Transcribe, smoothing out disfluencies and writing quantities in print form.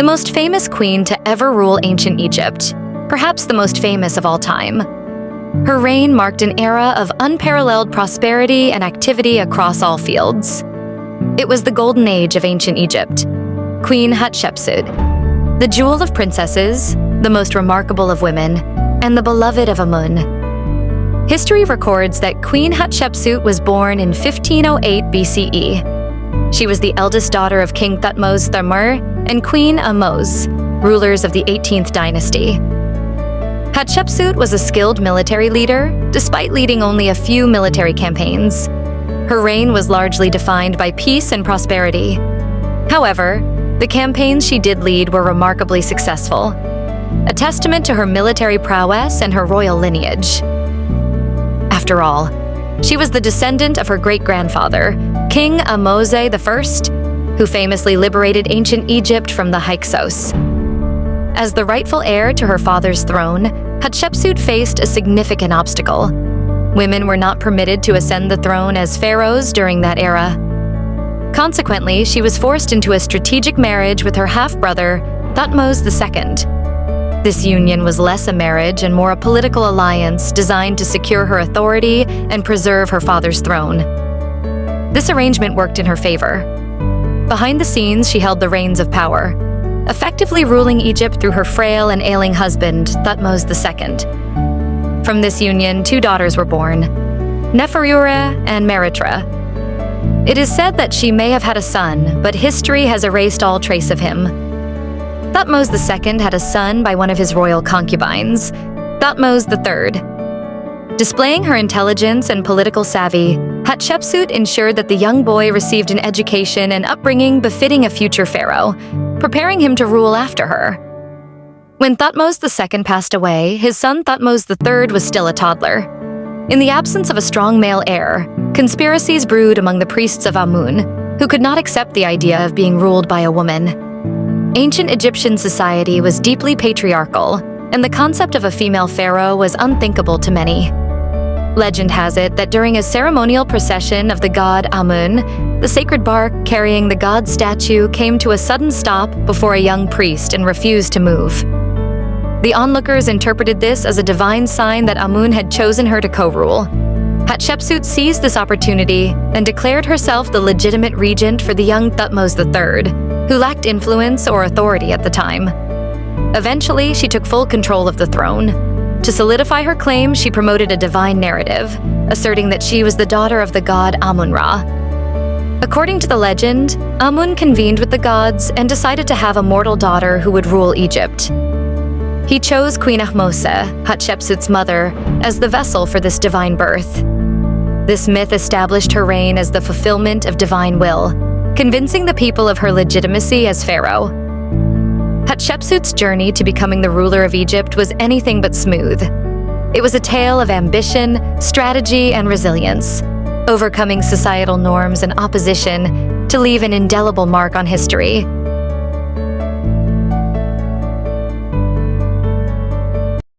most famous queen to ever rule ancient Egypt, perhaps the most famous of all time. Her reign marked an era of unparalleled prosperity and activity across all fields. It was the golden age of ancient Egypt. Queen Hatshepsut, the jewel of princesses, the most remarkable of women, and the beloved of Amun. History records that Queen Hatshepsut was born in 1508 BCE. She was the eldest daughter of King Thutmose Thamur and Queen Ahmose, rulers of the 18th dynasty. Hatshepsut was a skilled military leader, despite leading only a few military campaigns. Her reign was largely defined by peace and prosperity. However, the campaigns she did lead were remarkably successful, a testament to her military prowess and her royal lineage. After all, she was the descendant of her great-grandfather, King Ahmose I, who famously liberated ancient Egypt from the Hyksos. As the rightful heir to her father's throne, Hatshepsut faced a significant obstacle. Women were not permitted to ascend the throne as pharaohs during that era. Consequently, she was forced into a strategic marriage with her half-brother, Thutmose II. This union was less a marriage and more a political alliance designed to secure her authority and preserve her father's throne. This arrangement worked in her favor. Behind the scenes, she held the reins of power, effectively ruling Egypt through her frail and ailing husband, Thutmose II. From this union, 2 daughters were born, Neferure and Meritra. It is said that she may have had a son, but history has erased all trace of him. Thutmose II had a son by one of his royal concubines, Thutmose III. Displaying her intelligence and political savvy, Hatshepsut ensured that the young boy received an education and upbringing befitting a future pharaoh, preparing him to rule after her. When Thutmose II passed away, his son Thutmose III was still a toddler. In the absence of a strong male heir, conspiracies brewed among the priests of Amun, who could not accept the idea of being ruled by a woman. Ancient Egyptian society was deeply patriarchal, and the concept of a female pharaoh was unthinkable to many. Legend has it that during a ceremonial procession of the god Amun, the sacred bark carrying the god's statue came to a sudden stop before a young priest and refused to move. The onlookers interpreted this as a divine sign that Amun had chosen her to co-rule. Hatshepsut seized this opportunity and declared herself the legitimate regent for the young Thutmose III, who lacked influence or authority at the time. Eventually, she took full control of the throne. To solidify her claim, she promoted a divine narrative, asserting that she was the daughter of the god Amun-Ra. According to the legend, Amun convened with the gods and decided to have a mortal daughter who would rule Egypt. He chose Queen Ahmose, Hatshepsut's mother, as the vessel for this divine birth. This myth established her reign as the fulfillment of divine will, convincing the people of her legitimacy as pharaoh. Hatshepsut's journey to becoming the ruler of Egypt was anything but smooth. It was a tale of ambition, strategy, and resilience, overcoming societal norms and opposition to leave an indelible mark on history.